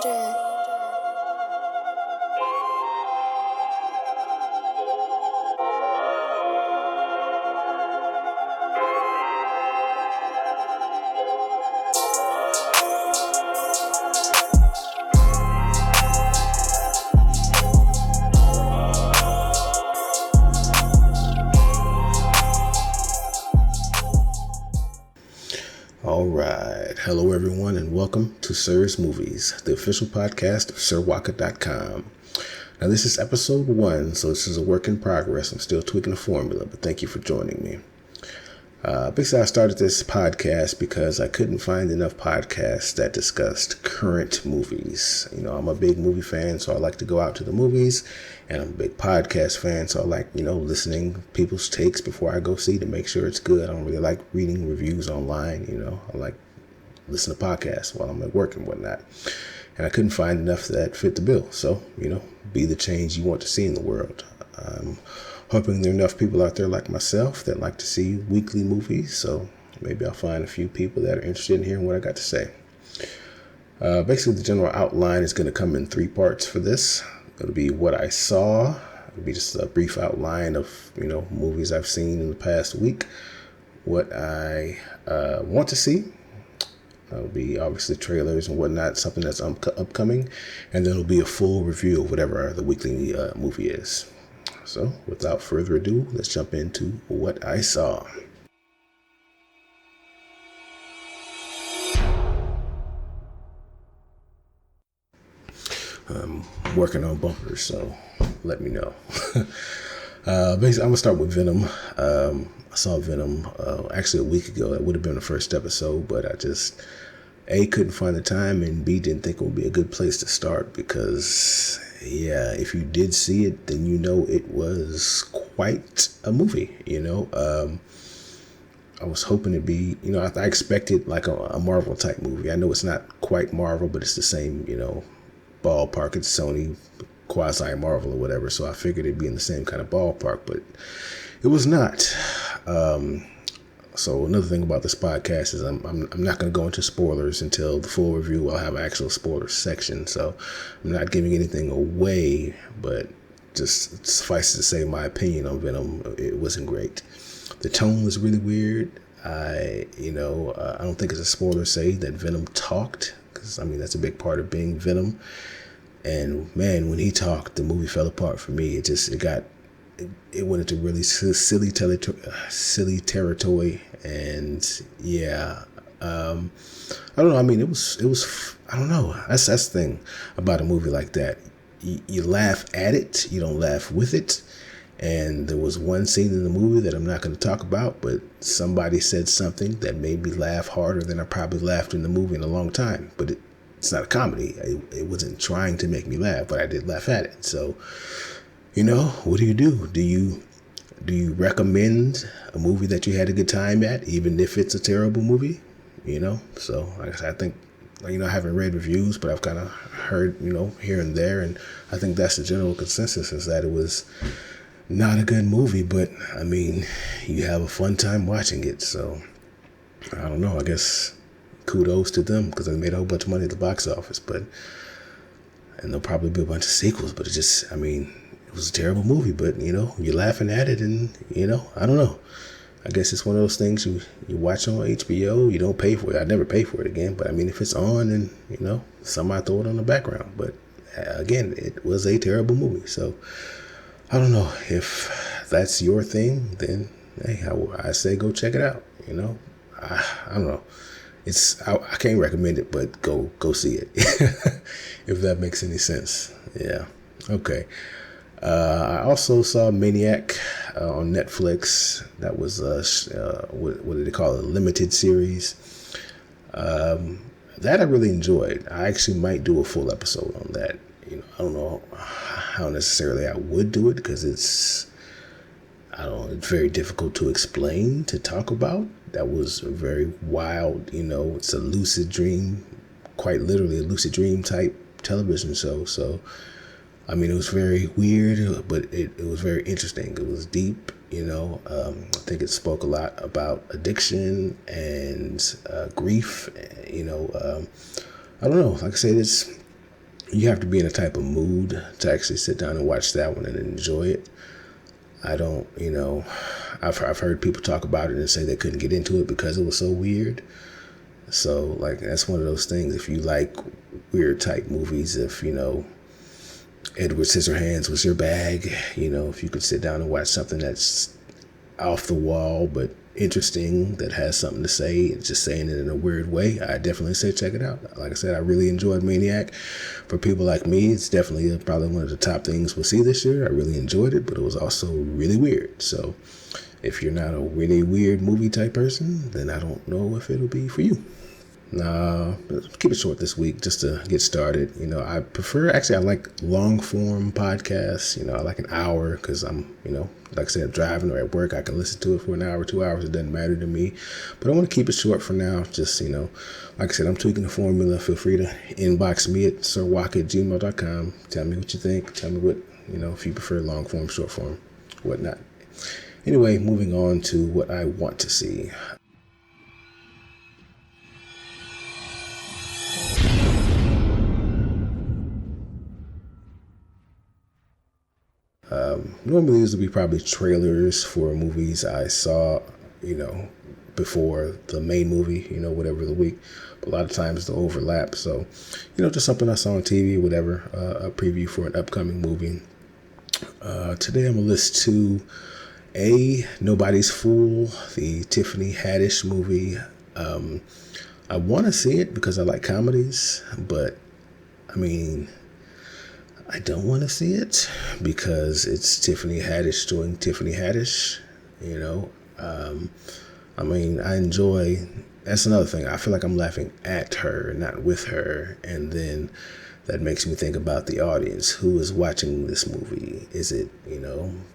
danger. All right. Hello, everyone, and welcome to Sirr's Movies, the official podcast of SirWaka.com. Now, this is episode 1, so this is a work in progress. I'm still tweaking the formula, but thank you for joining me. Basically, I started this podcast because I couldn't find enough podcasts that discussed current movies. You know, I'm a big movie fan, so I like to go out to the movies, and I'm a big podcast fan, so I like, listening to people's takes before I go see to make sure it's good. I don't really like reading reviews online, I like listen to podcasts while I'm at work and whatnot. And I couldn't find enough that fit the bill. So, be the change you want to see in the world. Hoping there are enough people out there like myself that like to see weekly movies. So maybe I'll find a few people that are interested in hearing what I got to say. Basically, the general outline is going to come in 3 parts for this. It'll be what I saw. It'll be just a brief outline of, movies I've seen in the past week. What I want to see. That'll be obviously trailers and whatnot, something that's upcoming. And then it'll be a full review of whatever the weekly movie is. So, without further ado, let's jump into what I saw. I'm working on bumpers, so let me know. Basically, I'm going to start with Venom. I saw Venom actually a week ago. That would have been the first episode, but I just, A, couldn't find the time, and B, didn't think it would be a good place to start because, yeah, if you did see it, then it was quite a movie, I was hoping to be, I expected like a Marvel type movie. I know it's not quite Marvel, but it's the same, ballpark. It's Sony quasi Marvel or whatever. So I figured it'd be in the same kind of ballpark, but it was not. So another thing about this podcast is I'm not going to go into spoilers until the full review. I'll have an actual spoiler section. So I'm not giving anything away, but just suffice to say my opinion on Venom, it wasn't great. The tone was really weird. I don't think it's a spoiler to say that Venom talked, because that's a big part of being Venom. And man, when he talked, the movie fell apart for me. It went into really silly territory, and yeah, I don't know. It was. I don't know. That's the thing about a movie like that. You laugh at it, you don't laugh with it. And there was one scene in the movie that I'm not going to talk about, but somebody said something that made me laugh harder than I probably laughed in the movie in a long time. But it's not a comedy. It wasn't trying to make me laugh, but I did laugh at it. So, what do? Do you recommend a movie that you had a good time at, even if it's a terrible movie? So like I said, I think, I haven't read reviews, but I've kind of heard, here and there. And I think that's the general consensus, is that it was not a good movie, but you have a fun time watching it. So I don't know. I guess kudos to them because they made a whole bunch of money at the box office, and there'll probably be a bunch of sequels, but it was a terrible movie, but you're laughing at it, and I don't know. I guess it's one of those things you watch on HBO, you don't pay for it. I never pay for it again, but if it's on, and somebody throw it on the background. But again, it was a terrible movie. So I don't know if that's your thing, then hey, I say go check it out. I don't know. I can't recommend it, but go see it if that makes any sense. Yeah. Okay. I also saw Maniac on Netflix. That was what do they call it? A limited series. That I really enjoyed. I actually might do a full episode on that. I don't know how necessarily I would do it because it's very difficult to explain, to talk about. That was a very wild, it's a lucid dream, quite literally a lucid dream type television show. So, it was very weird, but it was very interesting. It was deep, I think it spoke a lot about addiction and grief, I don't know. Like I said, you have to be in a type of mood to actually sit down and watch that one and enjoy it. I don't, I've heard people talk about it and say they couldn't get into it because it was so weird. So like that's one of those things. If you like weird type movies, if Edward Scissorhands was your bag, if you could sit down and watch something that's off the wall but interesting, that has something to say, just saying it in a weird way, I definitely say check it out. Like I said, I really enjoyed Maniac. For people like me, it's definitely probably one of the top things we'll see this year. I really enjoyed it, but it was also really weird. So if you're not a really weird movie type person, then I don't know if it'll be for you. Nah, keep it short this week just to get started. I like long form podcasts. I like an hour because I'm, like I said, driving or at work. I can listen to it for an hour, 2 hours. It doesn't matter to me. But I want to keep it short for now. Just, like I said, I'm tweaking the formula. Feel free to inbox me at sirwalk@gmail.com. Tell me what you think. Tell me what, if you prefer long form, short form, whatnot. Anyway, moving on to what I want to see. Normally these would be probably trailers for movies I saw, before the main movie, whatever the week. But a lot of times they'll overlap. So, just something I saw on TV, whatever, a preview for an upcoming movie. Today I'm going to list two. Nobody's Fool, the Tiffany Haddish movie. I want to see it because I like comedies, but I don't want to see it because it's Tiffany Haddish doing Tiffany Haddish. I enjoy, that's another thing. I feel like I'm laughing at her, not with her. And then that makes me think about the audience. Who is watching this movie? Is it,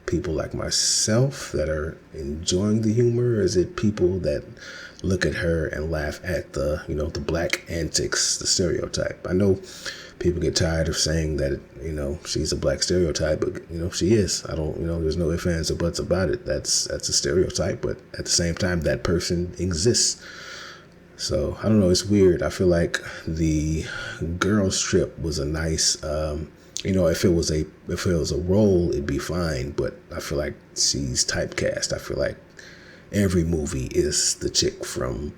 people like myself that are enjoying the humor? Or is it people that look at her and laugh at the, the black antics, the stereotype? I know people get tired of saying that, she's a black stereotype, but, she is. I don't, there's no ifs, ands, or buts about it. That's a stereotype, but at the same time, that person exists. So, I don't know, it's weird. I feel like the girls trip was a nice, if it was a role, it'd be fine, but I feel like she's typecast. I feel like every movie is the chick from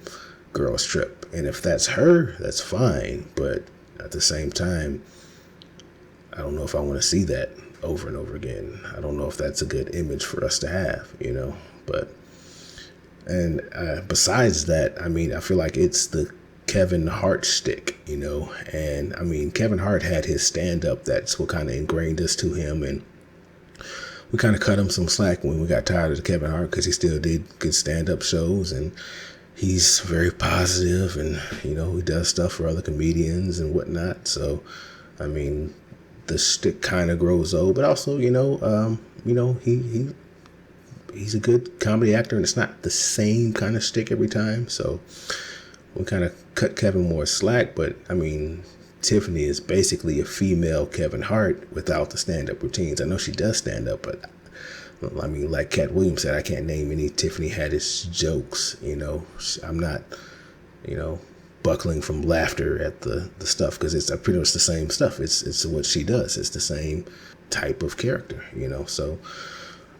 Girls Trip. And if that's her, that's fine, but at the same time, I don't know if I want to see that over and over again. I don't know if that's a good image for us to have, but, and besides that, I feel like it's the Kevin Hart shtick, and Kevin Hart had his stand-up. That's what kind of ingrained us to him, and we kind of cut him some slack when we got tired of Kevin Hart because he still did good stand-up shows, and he's very positive, and he does stuff for other comedians and whatnot. So, the shtick kind of grows old, but also he's a good comedy actor, and it's not the same kind of shtick every time. So we kind of cut Kevin more slack, but Tiffany is basically a female Kevin Hart without the stand-up routines. I know she does stand up, but like Cat Williams said, I can't name any Tiffany Haddish jokes. I'm not, buckling from laughter at the stuff because it's pretty much the same stuff. It's what she does. It's the same type of character, So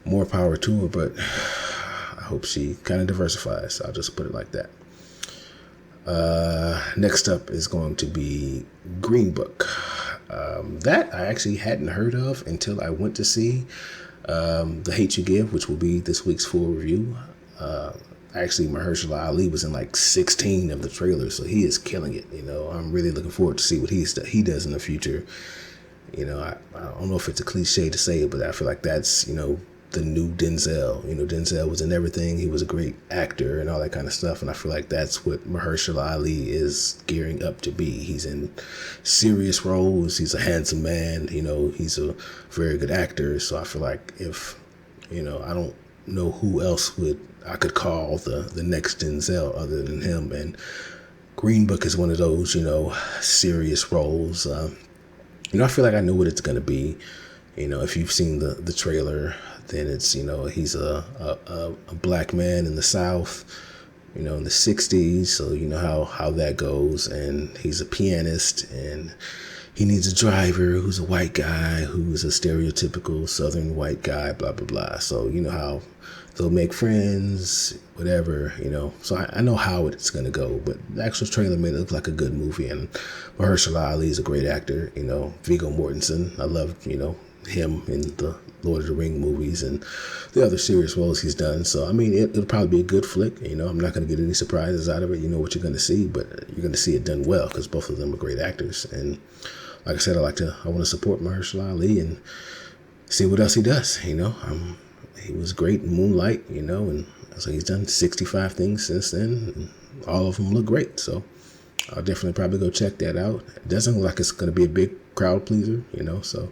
more power to her, but I hope she kind of diversifies. I'll just put it like that. Next up is going to be Green Book. That I actually hadn't heard of until I went to see The Hate You Give, which will be this week's full review. Actually, Mahershala Ali was in like 16 of the trailers, so he is killing it. I'm really looking forward to see what he does in the future. I don't know if it's a cliche to say it, but I feel like that's, the new Denzel. Denzel was in everything. He was a great actor and all that kind of stuff. And I feel like that's what Mahershala Ali is gearing up to be. He's in serious roles. He's a handsome man. He's a very good actor. So I feel like if, I don't know who else I could call the next Denzel other than him. And Green Book is one of those, serious roles. I feel like I know what it's going to be. If you've seen the trailer, then it's, he's a black man in the South, in the 60s. So how that goes. And he's a pianist, and he needs a driver who's a white guy, who's a stereotypical Southern white guy, blah, blah, blah. So you know how they'll make friends, whatever, So I know how it's going to go, but the actual trailer made it look like a good movie. And Mahershala Ali is a great actor, Viggo Mortensen. I love, him in the Lord of the Ring movies and the other serious roles he's done. So, I mean, it'll probably be a good flick. I'm not going to get any surprises out of it. You know what you're going to see, but you're going to see it done well because both of them are great actors. And like I said, I want to support Mahershala Ali and see what else he does, He was great in Moonlight, and so he's done 65 things since then, and all of them look great. So I'll definitely probably go check that out. It doesn't look like it's going to be a big crowd pleaser, so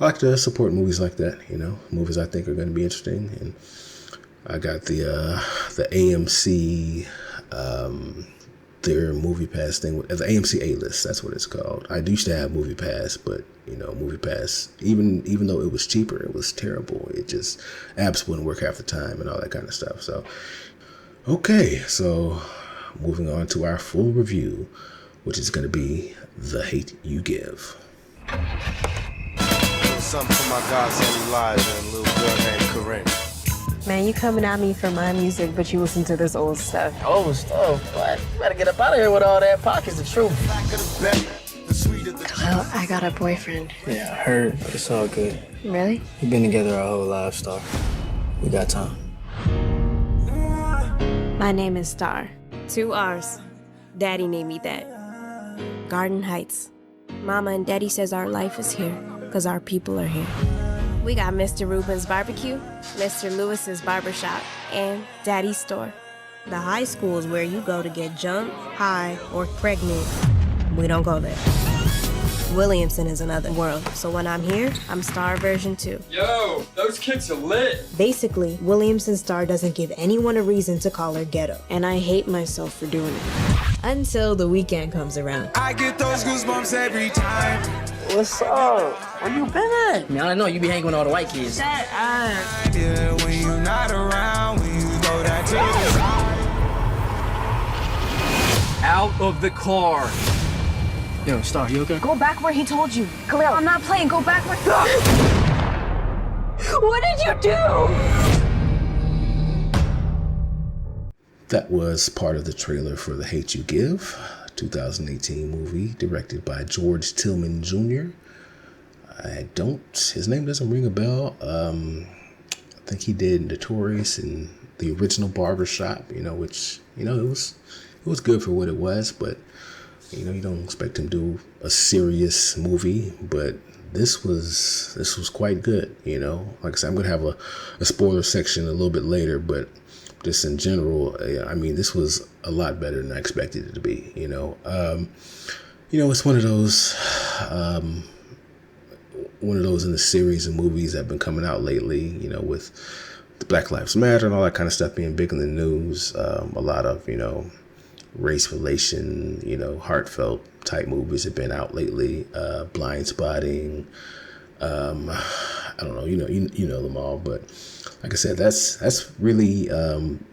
I like to support movies like that, movies I think are going to be interesting. And I got the AMC, their Movie Pass thing, the AMC A-List, that's what it's called. I used to have Movie Pass, but Movie Pass, even though it was cheaper, it was terrible. It just, apps wouldn't work half the time and all that kind of stuff. So, okay, so moving on to our full review, which is going to be The Hate U Give. Something for my godson Elijah and a little girl named Corinne. Man, you coming at me for my music, but you listen to this old stuff. Old stuff? What? You better get up out of here with all that. Pocket's the truth. Well, I got a boyfriend. Yeah, I heard, but it's all good. Really? We've been together our whole lives, Star. We got time. My name is Star. 2 R's. Daddy named me that. Garden Heights. Mama and Daddy says our life is here, because our people are here. We got Mr. Rubin's barbecue, Mr. Lewis's barbershop, and Daddy's store. The high school is where you go to get jumped, high, or pregnant. We don't go there. Williamson is another world, so when I'm here, I'm Star version 2. Yo, those kids are lit. Basically, Williamson Star doesn't give anyone a reason to call her ghetto, and I hate myself for doing it. Until the weekend comes around. I get those goosebumps every time. What's up? Where you been at? Man, I know you be hanging with all the white kids. Shut up. Yeah, when you're not around, when you go that to the side. Out of the car. Yo, Star, you okay? Go back where he told you. Khalil, I'm not playing. Go back where... What did you do? That was part of the trailer for The Hate U Give, 2018 movie directed by George Tillman Jr. His name doesn't ring a bell. I think he did Notorious and the original Barbershop, which, it was good for what it was, but, you don't expect him to do a serious movie, but this was quite good, Like I said, I'm going to have a spoiler section a little bit later, but just in general, I mean, this was a lot better than I expected it to be, It's one of those in the series of movies that have been coming out lately, with the Black Lives Matter and all that kind of stuff being big in the news. A lot of, race relation, heartfelt type movies have been out lately. Blind Spotting, I don't know, you know them all, but like I said, that's really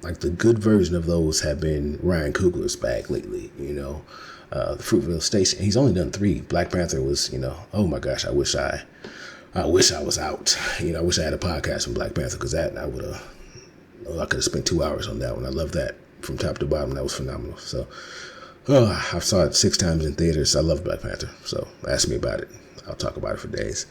like the good version of those have been Ryan Coogler's bag lately. The Fruitvale Station. He's only done 3. Black Panther was, oh my gosh, I wish I was out. I wish I had a podcast from Black Panther because that I could have spent 2 hours on that one. I love that from top to bottom. That was phenomenal. So, I saw it 6 times in theaters. I love Black Panther. So ask me about it. I'll talk about it for days.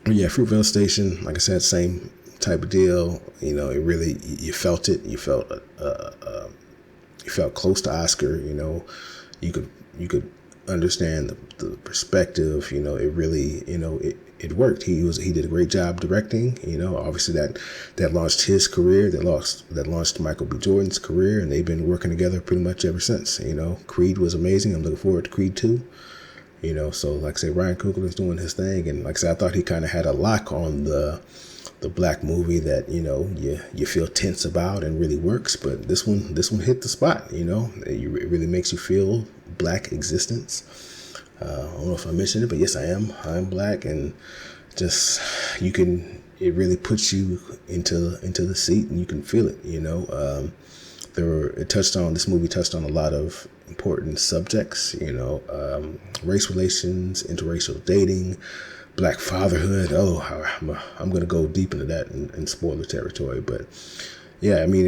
But yeah, Fruitvale Station, like I said, same type of deal. It really, you felt it. You felt close to Oscar. You could understand the perspective. It really, it worked. He did a great job directing. Obviously that launched his career. That launched Michael B. Jordan's career, and they've been working together pretty much ever since. Creed was amazing. I'm looking forward to Creed 2. So like I say, Ryan Coogler is doing his thing, and like I said, I thought he kind of had a lock on the black movie that you feel tense about and really works. But this one hit the spot. It really makes you feel black existence. I don't know if I mentioned it, but yes, I'm black, and just it really puts you into the seat, and you can feel it. This movie touched on a lot of important subjects, race relations, interracial dating, Black fatherhood. Oh, I'm going to go deep into that in spoiler territory. But yeah, I mean,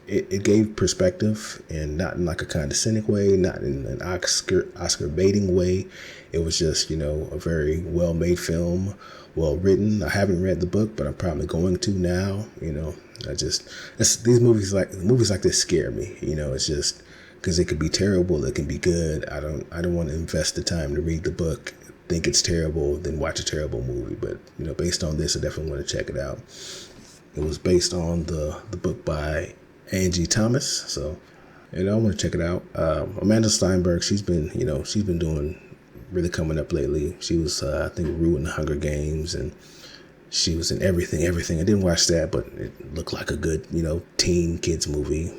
it gave perspective, and not in like a condescending way, not in an Oscar baiting way. It was just, a very well-made film, well written. I haven't read the book, but I'm probably going to now. These movies like this scare me. It's just because it could be terrible, it can be good. I don't want to invest the time to read the book, think it's terrible, then watch a terrible movie. But based on this, I definitely want to check it out. It was based on the book by Angie Thomas, so I want to check it out. Amanda Steinberg, she's been doing really coming up lately. She was I think Rue in the Hunger Games, and she was in everything. I didn't watch that, but it looked like a good teen kids movie.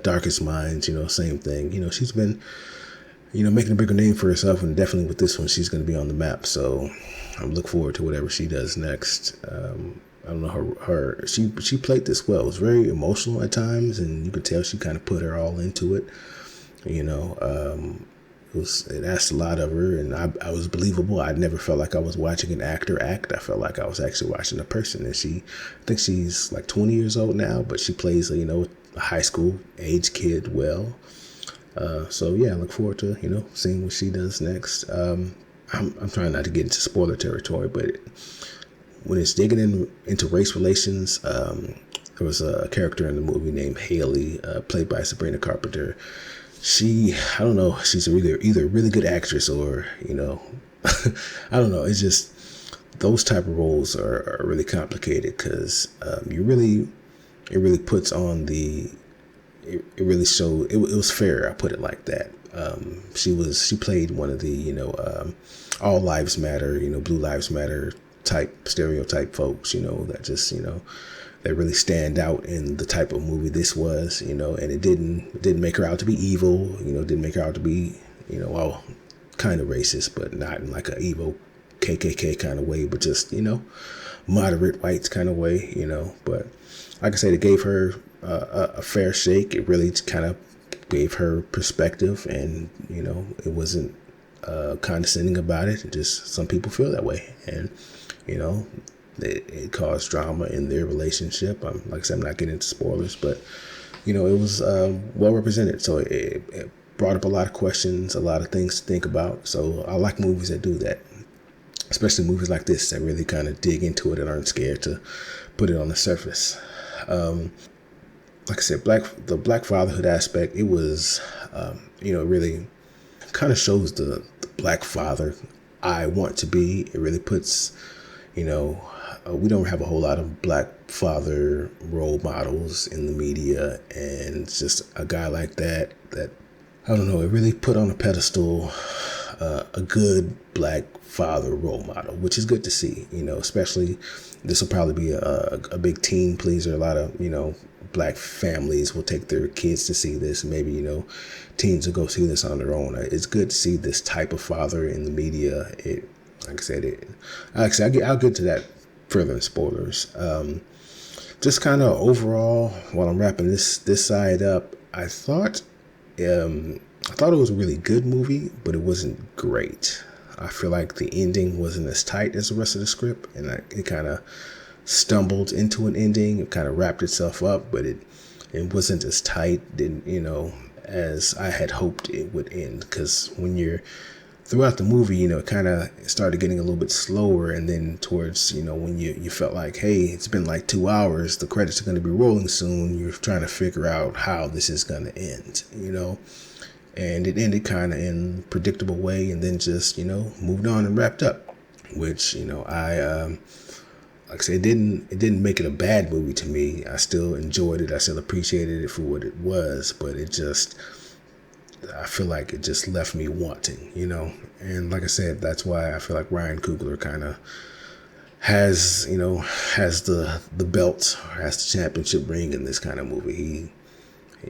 Darkest Minds, same thing. She's been making a bigger name for herself, and definitely with this one, she's going to be on the map. So I'm looking forward to whatever she does next. I don't know, she played this well. It was very emotional at times, and you could tell she kind of put her all into it. It asked a lot of her, and I was believable. I never felt like I was watching an actor act. I felt like I was actually watching a person. And I think she's like 20 years old now, but she plays a high school age kid well. So yeah, I look forward to seeing what she does next. I'm trying not to get into spoiler territory, but when it's digging into race relations, there was a character in the movie named Haley, played by Sabrina Carpenter. She's either a really good actress or, I don't know. It's just those type of roles are really complicated because it really puts on it really showed, it was fair. I put it like that. She played one of the, all lives matter, Blue Lives Matter type stereotype folks, that just, that really stand out in the type of movie this was, and it didn't make her out to be evil, didn't make her out to be, kind of racist, but not in like a evil KKK kind of way, but just, moderate whites kind of way, but like I said, it gave her a fair shake. It really kind of gave her perspective, and, it wasn't condescending about it. It just, some people feel that way, and, it caused drama in their relationship. Like I said, I'm not getting into spoilers, but, it was well represented. So it brought up a lot of questions, a lot of things to think about. So I like movies that do that, especially movies like this that really kind of dig into it and aren't scared to put it on the surface. Like I said, the Black fatherhood aspect, it was, really kind of shows the Black father I want to be. It really puts, we don't have a whole lot of Black father role models in the media, and it's just a guy like that, I don't know, it really put on a pedestal a good Black father role model, which is good to see, especially this will probably be a big teen pleaser. A lot of, Black families will take their kids to see this. Maybe, teens will go see this on their own. It's good to see this type of father in the media. I'll get to that further in spoilers. Just kind of overall, while I'm wrapping this side up, I thought it was a really good movie, but it wasn't great. I feel like the ending wasn't as tight as the rest of the script, and it kind of stumbled into an ending. It kind of wrapped itself up, but it wasn't as tight, as I had hoped it would end. Because when you're throughout the movie, it kind of started getting a little bit slower, and then towards, when you felt like, hey, it's been like 2 hours, the credits are going to be rolling soon, you're trying to figure out how this is going to end, and it ended kind of in a predictable way, and then just, moved on and wrapped up, which, like I said, it didn't make it a bad movie to me. I still enjoyed it. I still appreciated it for what it was, but I feel like it just left me wanting, and like I said, that's why I feel like Ryan Coogler kind of has the belt, or has the championship ring in this kind of movie.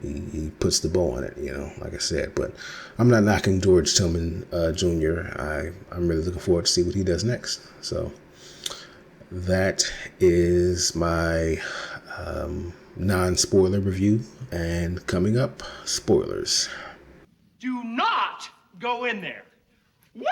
He puts the bow on it, like I said. But I'm not knocking George Tillman Jr. I'm really looking forward to see what he does next. So that is my non-spoiler review. And coming up, spoilers. Do not go in there. Woo!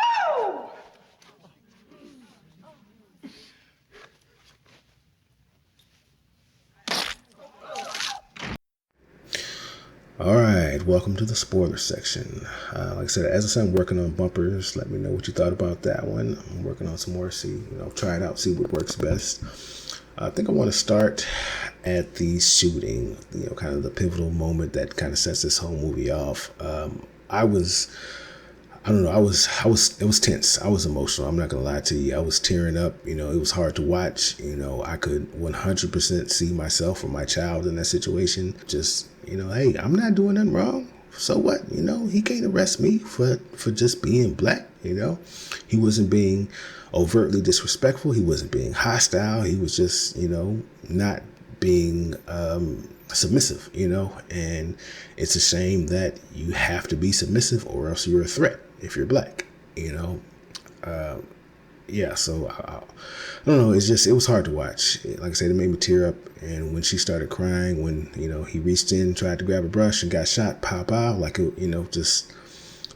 All right, welcome to the spoiler section. Like I said, as I said, I'm working on bumpers. Let me know what you thought about that one. I'm working on some more. Try it out, see what works best. I think I want to start at the shooting. Kind of the pivotal moment that kind of sets this whole movie off. It was tense. I was emotional. I'm not gonna lie to you. I was tearing up. It was hard to watch. I could 100% see myself or my child in that situation. Just, hey, I'm not doing nothing wrong. So what? He can't arrest me for just being black. He wasn't being overtly disrespectful. He wasn't being hostile. He was just, not being submissive, and it's a shame that you have to be submissive or else you're a threat if you're black, so I don't know. It was hard to watch. Like I said, it made me tear up. And when she started crying, when, he reached in, tried to grab a brush and got shot, pow,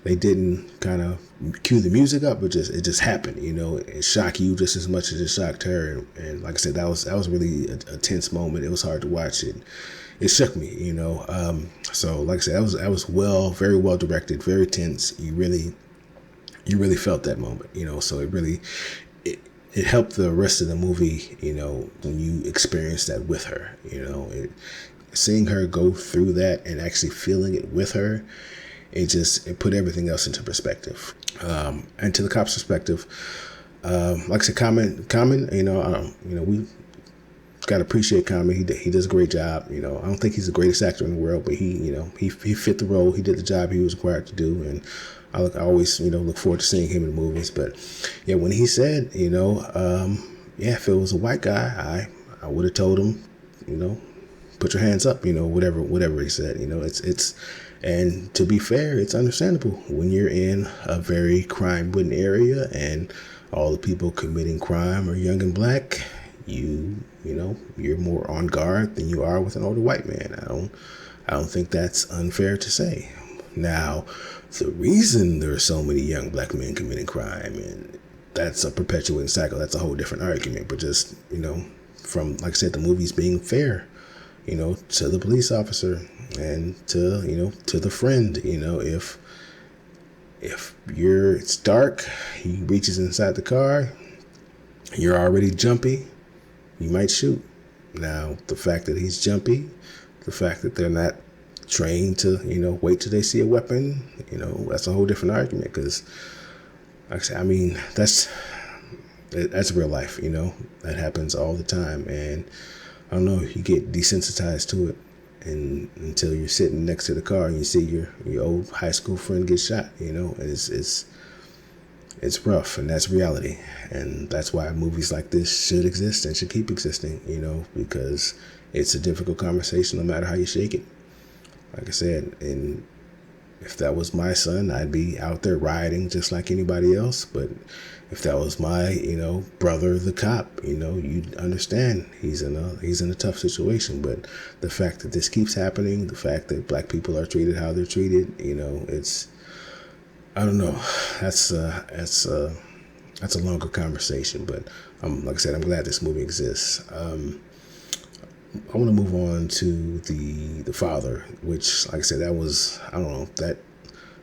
they didn't kind of cue the music up, but it just happened, it shocked you just as much as it shocked her. And like I said, that was really a tense moment. It was hard to watch it. It shook me, so like I said, that was very well directed, very tense. You really felt that moment, so it helped the rest of the movie, when you experience that with her, seeing her go through that and actually feeling it with her, it put everything else into perspective. And to the cop's perspective, like I said, Common, we got to appreciate Common. He does a great job. I don't think he's the greatest actor in the world, but he fit the role. He did the job he was required to do, and I always look forward to seeing him in movies. But yeah, when he said, if it was a white guy, I would have told him, put your hands up, whatever he said. It's and to be fair, it's understandable when you're in a very crime-ridden area and all the people committing crime are young and black. You're more on guard than you are with an older white man. I don't think that's unfair to say. Now, the reason there are so many young black men committing crime, and that's a perpetuating cycle, that's a whole different argument. But just, from, like I said, the movies being fair, to the police officer and to the friend, if it's dark, he reaches inside the car, you're already jumpy, you might shoot. Now, the fact that he's jumpy, the fact that they're not trained to, wait till they see a weapon, that's a whole different argument. Because, like I said, that's real life, that happens all the time. And I don't know, you get desensitized to it, and until you're sitting next to the car and you see your old high school friend get shot, and it's rough, and that's reality. And that's why movies like this should exist and should keep existing, because it's a difficult conversation no matter how you shake it. Like I said, and if that was my son, I'd be out there rioting just like anybody else. But if that was my, brother, the cop, you'd understand he's in a tough situation. But the fact that this keeps happening, the fact that black people are treated how they're treated, it's, I don't know. That's a longer conversation. But like I said, I'm glad this movie exists. I want to move on to the father, which, like I said, that was, I don't know, that,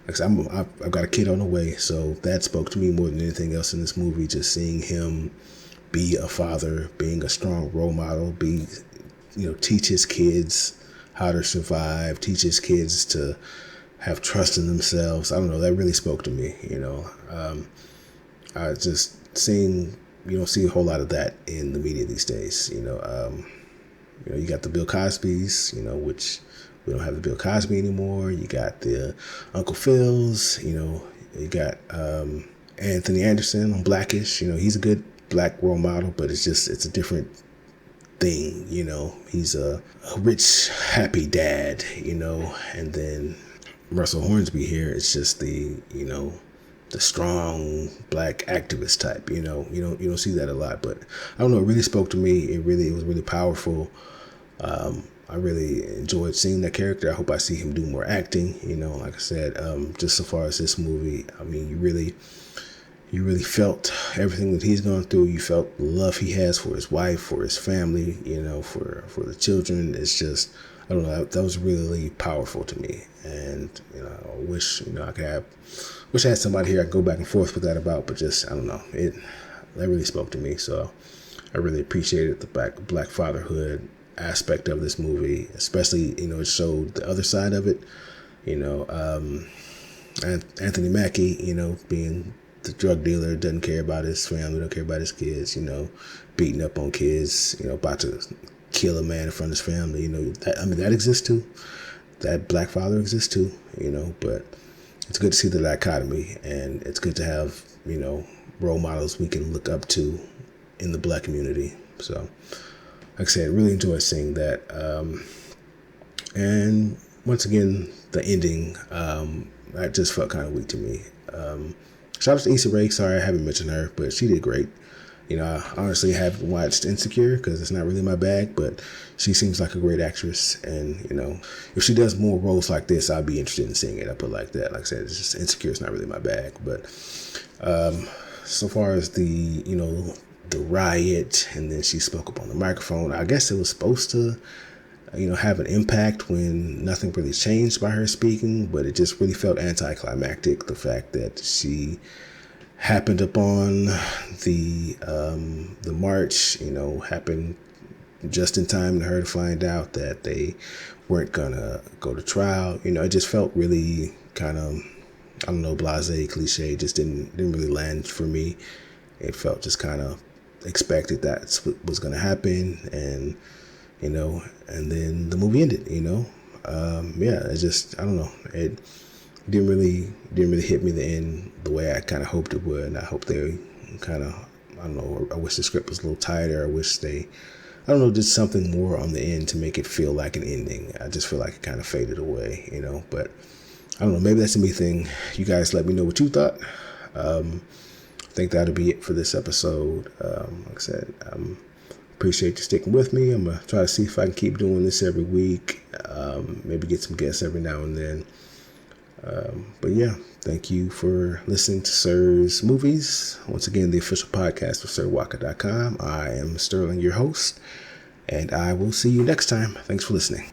like I said, I've got a kid on the way, so that spoke to me more than anything else in this movie. Just seeing him be a father, being a strong role model, teach his kids how to survive, teach his kids to have trust in themselves. I don't know, that really spoke to me. I just seeing, you don't see a whole lot of that in the media these days. You got the Bill Cosbys, which we don't have the Bill Cosby anymore. You got the Uncle Phils, you got Anthony Anderson on Blackish. He's a good black role model, but it's a different thing. He's a rich, happy dad, and then Russell Hornsby here, it's just the strong black activist type. You don't see that a lot, but I don't know. It really spoke to me. It was really powerful. I really enjoyed seeing that character. I hope I see him do more acting. You know, like I said, just so far as this movie, I mean, you really felt everything that he's gone through. You felt the love he has for his wife, for his family, you know, for the children. It's just, I don't know, that was really powerful to me. And, you know, I wish I had somebody here I could go back and forth with that about, but just, I don't know, that really spoke to me. So I really appreciated the black fatherhood aspect of this movie, especially, you know, it showed the other side of it, you know, Anthony Mackie, you know, being the drug dealer, doesn't care about his family, don't care about his kids, you know, beating up on kids, you know, about to kill a man in front of his family, you know, that exists too. That black father exists too, you know, but it's good to see the dichotomy, and it's good to have, you know, role models we can look up to in the black community. So, like I said, really enjoyed seeing that. And once again, the ending, that just felt kind of weak to me. Shout out to Issa Rae. Sorry, I haven't mentioned her, but she did great. You know, I honestly haven't watched Insecure because it's not really my bag, but she seems like a great actress. And, you know, if she does more roles like this, I'd be interested in seeing it. I put it like that. Like I said, it's just Insecure is not really my bag. But so far as the, you know, the riot, and then she spoke up on the microphone, I guess it was supposed to, you know, have an impact when nothing really changed by her speaking, but it just really felt anticlimactic. The fact that she happened upon the march, you know, happened just in time to her to find out that they weren't gonna go to trial. You know, it just felt really kind of, I don't know, blasé, cliche. Just didn't really land for me. It felt just kind of expected that's what was gonna happen, and you know, and then the movie ended. You know, it just, I don't know, it didn't really hit me the end the way I kind of hoped it would. And I hope they kind of, I don't know, I wish the script was a little tighter. I wish they, I don't know, did something more on the end to make it feel like an ending. I just feel like it kind of faded away, you know, but I don't know, maybe that's a me thing. You guys let me know what you thought. I think that'll be it for this episode. Like I said, appreciate you sticking with me. I'm going to try to see if I can keep doing this every week. Maybe get some guests every now and then. But yeah, thank you for listening to Sirr's Movies. Once again, the official podcast of SirWalker.com. I am Sterling, your host, and I will see you next time. Thanks for listening.